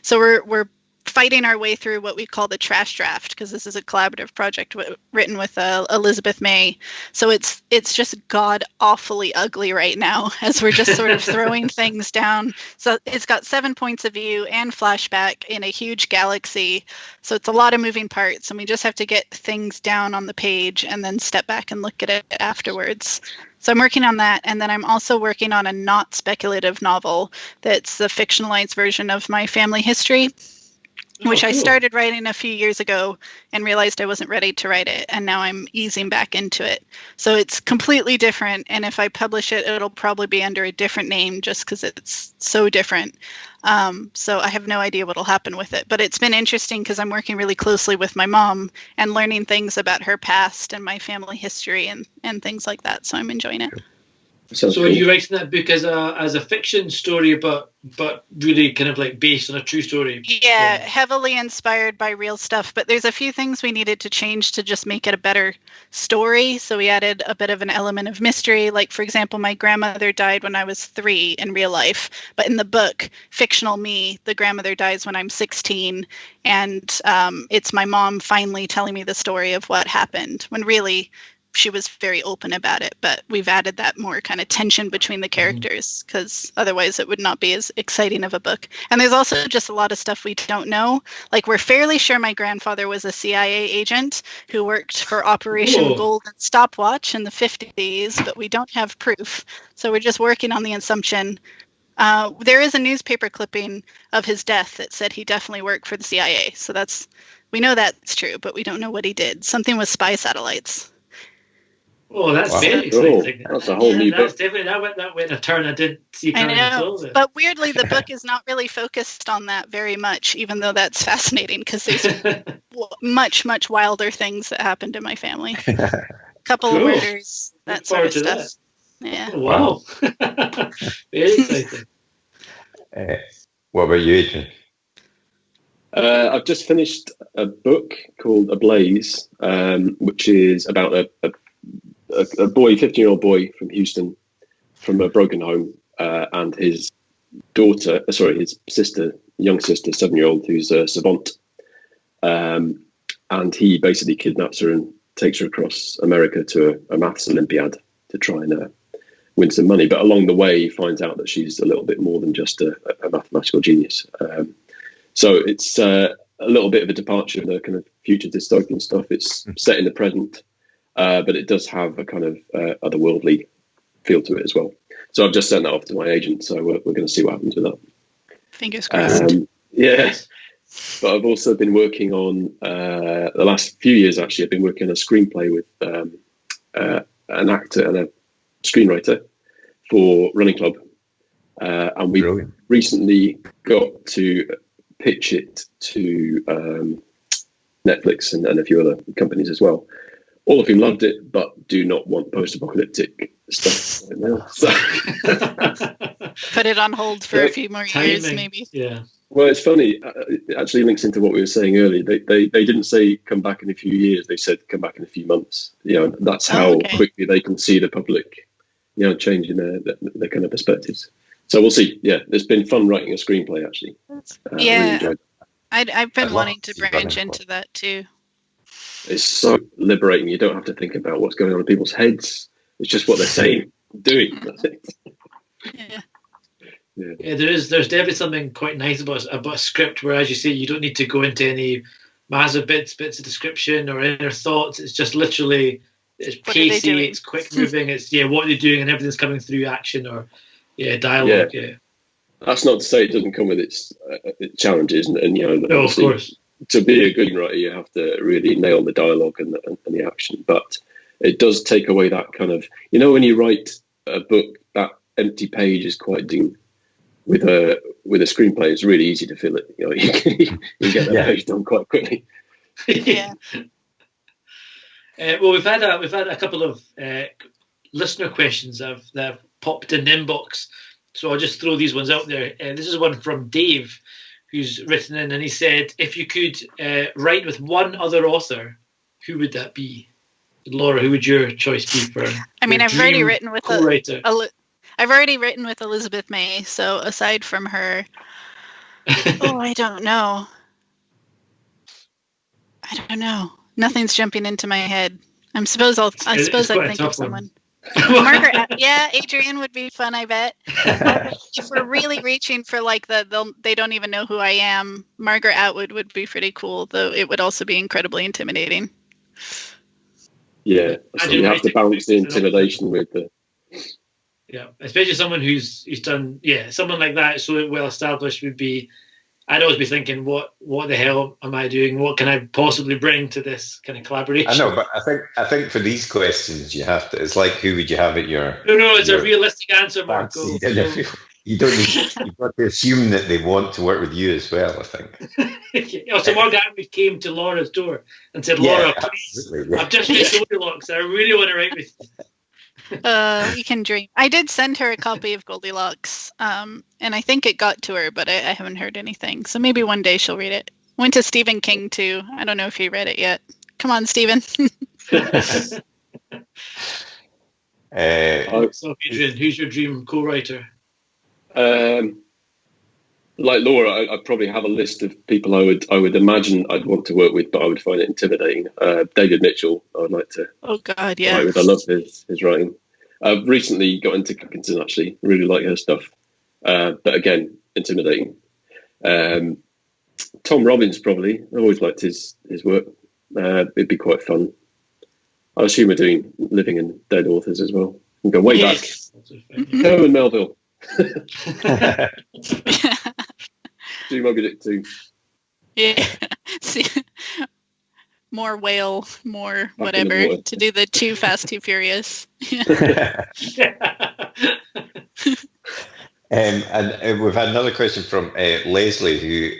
C: So we're fighting our way through what we call the trash draft, because this is a collaborative project written with Elizabeth May. So it's just god awfully ugly right now as we're just sort of throwing things down. So it's got 7 points of view and flashback in a huge galaxy. So it's a lot of moving parts, and we just have to get things down on the page and then step back and look at it afterwards. So I'm working on that, and then I'm also working on a not speculative novel that's the fictionalized version of my family history, which I started writing a few years ago and realized I wasn't ready to write it. And now I'm easing back into it. So it's completely different. And if I publish it, it'll probably be under a different name just because it's so different. So I have no idea what'll happen with it. But it's been interesting because I'm working really closely with my mom and learning things about her past and my family history and things like that. So I'm enjoying it.
B: So are you writing that book as a fiction story, but really kind of based on a true story?
C: Yeah, heavily inspired by real stuff. But there's a few things we needed to change to just make it a better story. So we added a bit of an element of mystery. Like, for example, my grandmother died when I was 3 in real life. But in the book, fictional me, the grandmother dies when I'm 16. And it's my mom finally telling me the story of what happened, when really she was very open about it, but we've added that more kind of tension between the characters, because otherwise it would not be as exciting of a book. And there's also just a lot of stuff we don't know. Like, we're fairly sure my grandfather was a CIA agent who worked for Operation Golden Stopwatch in the 50s, but we don't have proof. So we're just working on the assumption. There is a newspaper clipping of his death that said he definitely worked for the CIA. So we know that's true, but we don't know what he did. Something with spy satellites.
B: Oh, that's very exciting.
D: That's a whole new book.
B: That went a turn I didn't see coming at all.
C: But weirdly, the book is not really focused on that very much, even though that's fascinating, because there's much, much wilder things that happened in my family. A couple of murders, that sort of stuff. Yeah.
B: Oh, wow. Very exciting.
A: What about you, Adrian?
D: I've just finished a book called Ablaze, which is about a boy, 15-year-old boy from Houston, from a broken home, and his daughter, his sister, young sister, 7-year-old, who's a savant. And he basically kidnaps her and takes her across America to a maths Olympiad to try and win some money. But along the way, he finds out that she's a little bit more than just a mathematical genius. So it's a little bit of a departure from the kind of future dystopian stuff. It's set in the present, but it does have a kind of otherworldly feel to it as well. So I've just sent that off to my agent, so we're going to see what happens with that.
C: Fingers crossed.
D: Yes. But I've also been working on, the last few years actually, I've been working on a screenplay with an actor and a screenwriter for Running Club. And we recently got to pitch it to Netflix and a few other companies as well. All of whom loved it, but do not want post-apocalyptic stuff right now. So
C: put it on hold for a few more years, maybe.
B: Yeah.
D: Well, it's funny. It actually links into what we were saying earlier. They didn't say come back in a few years. They said come back in a few months. That's how quickly they can see the public, changing their kind of perspectives. So we'll see. Yeah, it's been fun writing a screenplay actually.
C: Really I've been wanting to branch into that too.
D: It's so liberating. You don't have to think about what's going on in people's heads. It's just what they're saying, doing. That's it.
B: Yeah, there's definitely something quite nice about a script where, as you say, you don't need to go into any massive bits of description or inner thoughts. It's just literally, it's pacey, it's quick moving, it's what they're doing, and everything's coming through action or dialogue. Yeah.
D: That's not to say it doesn't come with its challenges, and
B: no, of course.
D: To be a good writer, you have to really nail the dialogue and the action. But it does take away that kind of, when you write a book, that empty page is quite dim. With a screenplay, it's really easy to fill it. You can get that page done quite quickly.
C: Yeah.
B: Well, we've had a couple of listener questions that have popped in the inbox, so I'll just throw these ones out there. This is one from Dave, who's written in, and he said, if you could write with one other author, who would that be? Laura, who would your choice be for?
C: I mean, I've already written with
B: co-writer?
C: I've already written with Elizabeth May, so aside from her, I don't know. Nothing's jumping into my head. I suppose I'd think of someone. Margaret, Adrian would be fun, I bet. If we're really reaching for they don't even know who I am, Margaret Atwood would be pretty cool, though it would also be incredibly intimidating.
D: Yeah, so you have to balance the intimidation with the...
B: Yeah, especially someone who's done, someone like that, so well established would be, I'd always be thinking, what the hell am I doing? What can I possibly bring to this kind of collaboration? I
A: know, but I think for these questions, you have to, it's like, who would you have at your...
B: No, it's a realistic answer, Marco.
A: You don't need, you've got to assume that they want to work with you as well, I think.
B: So Margaret came to Laura's door and said, Laura, please, I've just read Goldilocks, I really want to write with you.
C: You can dream. I did send her a copy of Goldilocks, and I think it got to her, but I haven't heard anything. So maybe one day she'll read it. Went to Stephen King too. I don't know if he read it yet. Come on, Stephen.
B: So, Adrian, who's your dream co-writer?
D: like Laura, I probably have a list of people I would imagine I'd want to work with, but I would find it intimidating. David Mitchell, I would like to.
C: Oh God, yeah.
D: Write with. I love his writing. I've recently got into Cookinson, actually. Really like her stuff, but again, intimidating. Tom Robbins, probably. I always liked his work. It'd be quite fun. I assume we're doing living and dead authors as well. We go way back. Herman Melville. Do Moby Dick too.
C: Yeah. See, more whale, more whatever to do the Too Fast, Too Furious.
A: And we've had another question from Leslie, who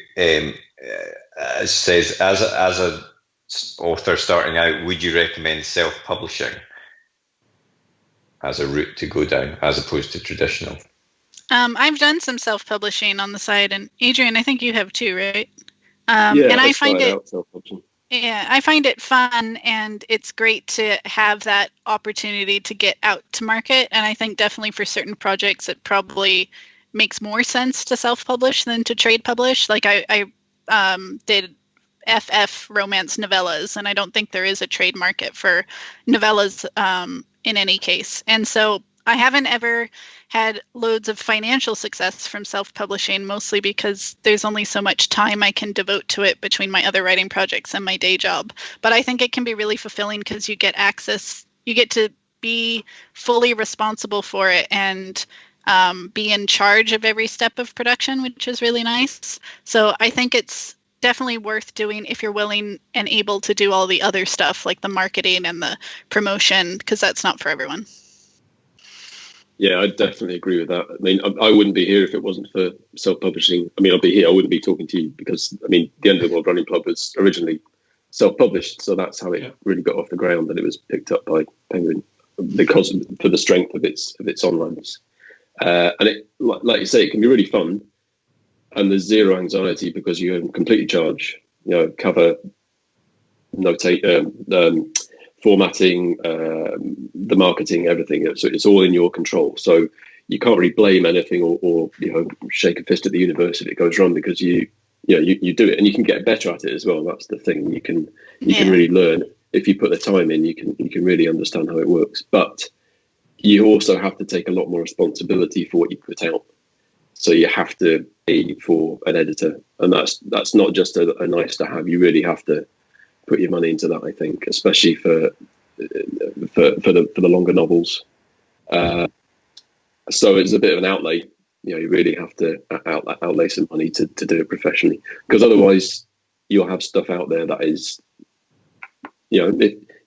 A: says, as a author starting out, would you recommend self-publishing as a route to go down, as opposed to traditional?
C: I've done some self-publishing on the side, and Adrian, I think you have too, right?
D: Yeah,
C: and I find it fun, and it's great to have that opportunity to get out to market. And I think definitely for certain projects, it probably makes more sense to self-publish than to trade publish. Like I did FF romance novellas, and I don't think there is a trade market for novellas in any case. And so I haven't ever had loads of financial success from self-publishing, mostly because there's only so much time I can devote to it between my other writing projects and my day job. But I think it can be really fulfilling because you get access, you get to be fully responsible for it and be in charge of every step of production, which is really nice. So I think it's definitely worth doing if you're willing and able to do all the other stuff like the marketing and the promotion, because that's not for everyone.
D: Yeah, I definitely agree with that. I mean, I wouldn't be here if it wasn't for self-publishing. I mean, I'd be here. I wouldn't be talking to you because, I mean, the End of the World Running Club was originally self-published, so that's how it really got off the ground, and it was picked up by Penguin because for the strength of its onliners. And it, like you say, it can be really fun, and there's zero anxiety because you're in complete charge. You know, cover, notate, formatting, the marketing, everything. So it's all in your control. So you can't really blame anything or you know, shake a fist at the universe if it goes wrong, because you do it, and you can get better at it as well. That's the thing. You can really learn if you put the time in. You can really understand how it works. But you also have to take a lot more responsibility for what you put out. So you have to pay for an editor, and that's not just a nice to have. You really have to put your money into that, I think, especially for the longer novels. So it's a bit of an outlay. You know, you really have to outlay some money to do it professionally, because otherwise you'll have stuff out there that is, you know,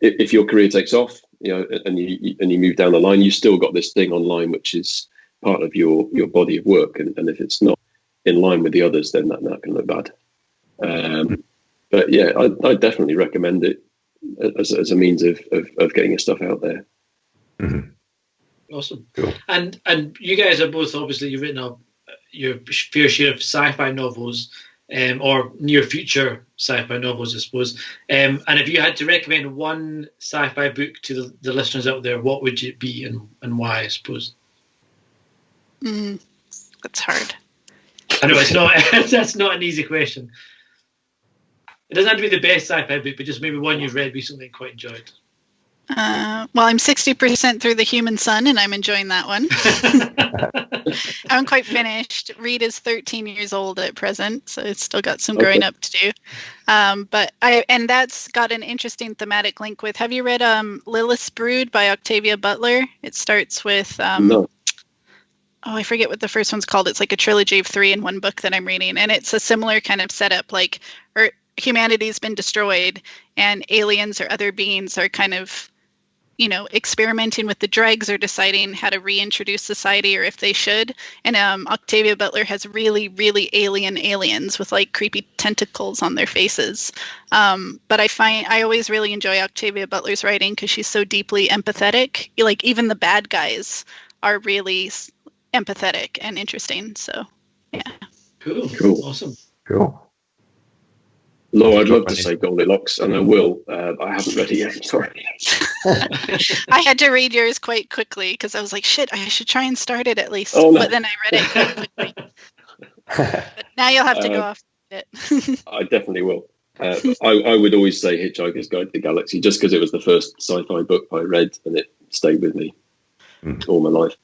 D: if your career takes off, you know, and you move down the line, you still got this thing online which is part of your body of work, and if it's not in line with the others, then that can look bad. But yeah, I definitely recommend it as a means of getting your stuff out there.
A: Mm-hmm.
B: Awesome.
A: Cool. And
B: you guys are both, obviously, you've written up your fair share of sci-fi novels, or near future sci-fi novels, I suppose. And if you had to recommend one sci-fi book to the listeners out there, what would it be and why, I suppose?
C: That's hard.
B: I know it's not. That's not an easy question. It doesn't have to be the best sci-fi book, but just maybe one you've read recently and quite enjoyed.
C: Well, I'm 60% through The Human Sun, and I'm enjoying that one. I haven't quite finished. Reed is 13 years old at present, so it's still got some growing up to do. But that's got an interesting thematic link with. Have you read Lilith's Brood by Octavia Butler? It starts with.
D: No.
C: Oh, I forget what the first one's called. It's like a trilogy of 3 in one book that I'm reading, and it's a similar kind of setup. Like, humanity's been destroyed, and aliens or other beings are kind of, you know, experimenting with the dregs or deciding how to reintroduce society or if they should. And Octavia Butler has really, really alien aliens with like creepy tentacles on their faces. But I always really enjoy Octavia Butler's writing because she's so deeply empathetic. Like, even the bad guys are really empathetic and interesting. So, yeah.
B: Cool. Awesome.
A: Cool.
D: Laura, I'd love to say Goldilocks, and I will. I haven't read it yet. Sorry.
C: I had to read yours quite quickly because I was like, shit, I should try and start it at least.
D: Oh, no.
C: But then I read it quite quickly. But now you'll have to go off it.
D: I definitely will. I would always say Hitchhiker's Guide to the Galaxy, just because it was the first sci-fi book I read and it stayed with me all my life.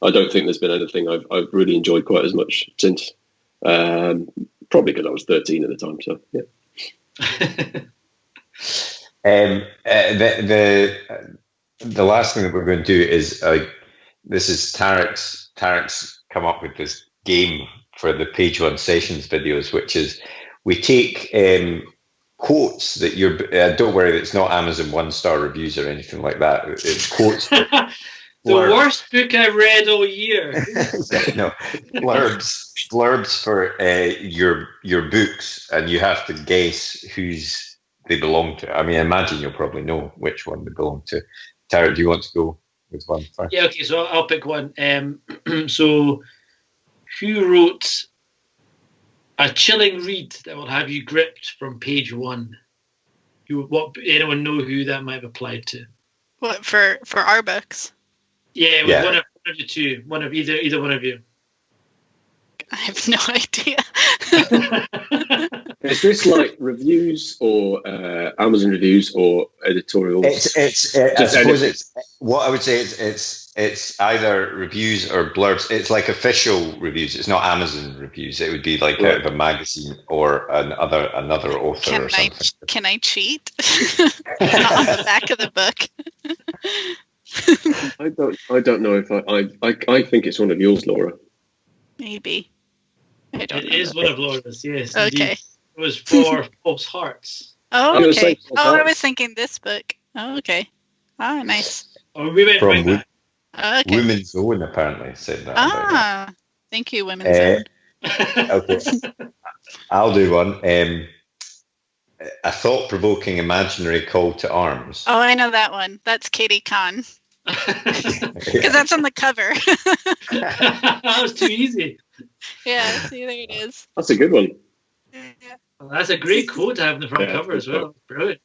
D: I don't think there's been anything I've really enjoyed quite as much since. Probably because I was 13 at the time. So
A: yeah. The last thing that we're going to do is this is Tarek's come up with this game for the Page One Sessions videos, which is we take quotes that you're. Don't worry, it's not Amazon 1-star reviews or anything like that. It's quotes.
B: The worst book I've read all year.
A: No, blurbs for your books, and you have to guess whose they belong to. I mean, I imagine you'll probably know which one they belong to. Tarek, do you want to go with one first?
B: Yeah, okay, so I'll pick one. So, who wrote a chilling read that will have you gripped from page one? Anyone know who that might have applied to?
C: What, for our books?
B: Yeah, one of you two. One of either one of you.
C: I have no idea.
D: Is this like reviews or Amazon reviews or editorials?
A: I suppose it's what I would say. It's either reviews or blurbs. It's like official reviews. It's not Amazon reviews. It would be like out of a magazine or another author or something.
C: Can I cheat? Not on the back of the book.
D: I don't know if I think it's one of yours, Laura.
C: Maybe. I don't know.
B: It is one of Laura's, yes.
C: Okay.
B: Indeed. It was for False Hearts.
C: Oh, okay. I was thinking this book. Oh, okay. Ah, nice.
B: Oh, we went
A: From
B: right back.
C: Okay.
A: Women's Own apparently said that.
C: Ah, thank you, Women's Own.
A: Okay. I'll do one. A thought-provoking imaginary call to arms.
C: Oh, I know that one. That's Katie Kahn. Because that's on the cover.
B: That was too easy.
C: Yeah, see, there it is.
D: That's a good one.
C: Yeah.
B: Well, that's a great quote to have in the front cover as well. Brilliant.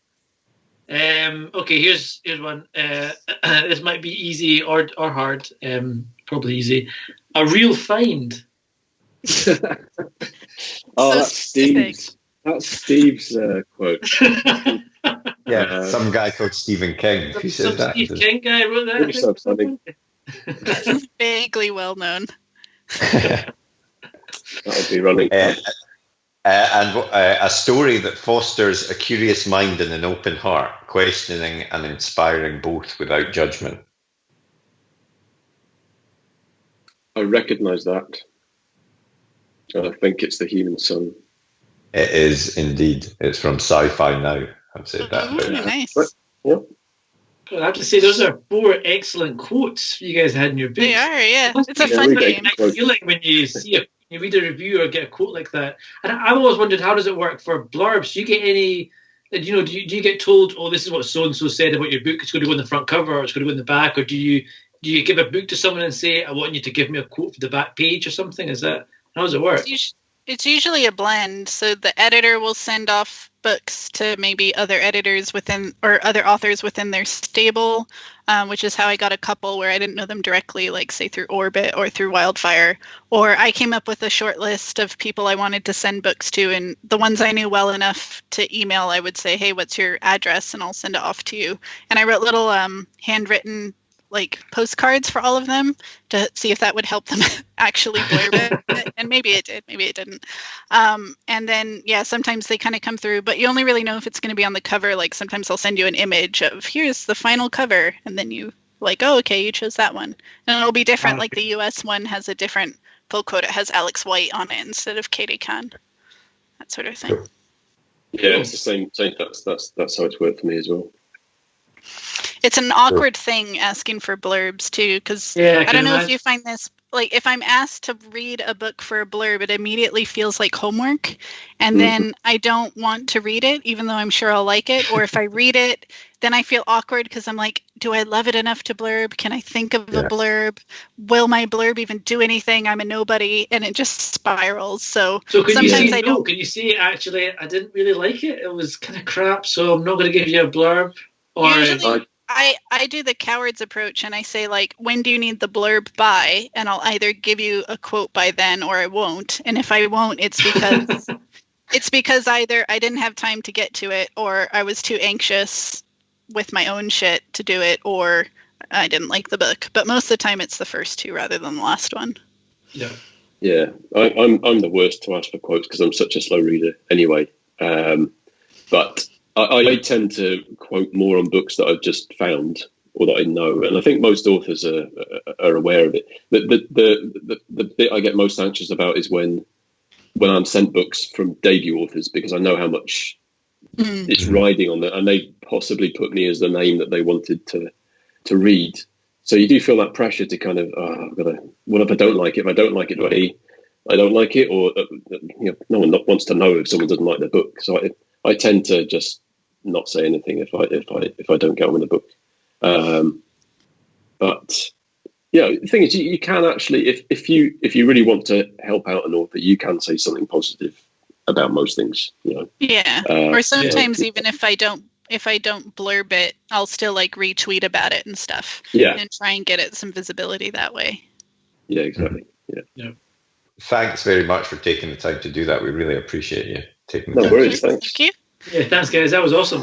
B: Okay, here's one. This might be easy or hard. Probably easy. A real find.
D: That's Steve's. That's Steve's quote.
A: Yeah, some guy called Stephen King. Who said that?
B: Steve King guy wrote that.
C: That's vaguely well known.
D: That'll be running.
A: And a story that fosters a curious mind and an open heart, questioning and inspiring both without judgment.
D: I recognise that. I think it's The Human Son.
A: It is indeed. It's from Sci-Fi Now. I've said that.
C: Ooh, nice.
D: Yeah.
B: I have to say, those are 4 excellent quotes you guys had in your book.
C: They are, yeah. It's a fun game.
B: Nice feeling when you you read a review or get a quote like that. And I've always wondered, how does it work for blurbs? Do you get any? Do you get told, oh, this is what so and so said about your book? It's going to go in the front cover, or it's going to go in the back, or do you give a book to someone and say, I want you to give me a quote for the back page or something? How does it work?
C: It's usually a blend. So the editor will send off books to maybe other editors within or other authors within their stable, which is how I got a couple where I didn't know them directly, like say through Orbit or through Wildfire. Or I came up with a short list of people I wanted to send books to, and the ones I knew well enough to email, I would say, hey, what's your address? And I'll send it off to you. And I wrote little handwritten like postcards for all of them to see if that would help them actually blurb it. And maybe it did, maybe it didn't. And then, yeah, sometimes they kind of come through, but you only really know if it's going to be on the cover. Like sometimes I'll send you an image of here's the final cover. And then you like, oh, okay, you chose that one. And it'll be different. Like the US one has a different full quote. It has Alex White on it instead of Katie Kahn, that sort of thing.
D: Yeah, it's the same. That's how it's worked for me as well.
C: It's an awkward thing asking for blurbs too, because I don't know if you find this, like if I'm asked to read a book for a blurb, it immediately feels like homework, and then I don't want to read it, even though I'm sure I'll like it. Or if I read it, then I feel awkward because I'm like, do I love it enough to blurb? Can I think of a blurb? Will my blurb even do anything? I'm a nobody, and it just spirals. So
B: can
C: sometimes
B: you say
C: I don't.
B: Can you say, actually, I didn't really like it. It was kind of crap, so I'm not going to give you a blurb? Or
C: Usually, I do the coward's approach, and I say, like, when do you need the blurb by? And I'll either give you a quote by then or I won't. And if I won't, it's because either I didn't have time to get to it, or I was too anxious with my own shit to do it, or I didn't like the book. But most of the time it's the first two rather than the last one.
B: Yeah.
D: Yeah, I'm the worst to ask for quotes because I'm such a slow reader anyway. But I tend to quote more on books that I've just found or that I know, and I think most authors are aware of it. The bit I get most anxious about is when I'm sent books from debut authors, because I know how much it's riding on that, and they possibly put me as the name that they wanted to read. So you do feel that pressure to kind of, what if I don't like it? If I don't like it, do I don't like it? Or no one wants to know if someone doesn't like their book. So I tend to just not say anything if I don't get on with the book. But yeah, the thing is, you can actually, if you really want to help out an author, you can say something positive about most things.
C: Yeah, or sometimes even if I don't blurb it, I'll still like retweet about it and stuff.
D: Yeah,
C: and try and get it some visibility that way.
D: Yeah, exactly.
B: Yeah.
A: Thanks very much for taking the time to do that. We really appreciate you taking the time.
D: No worries. Thanks.
C: Thank you.
B: Yeah, thanks, guys. That was awesome.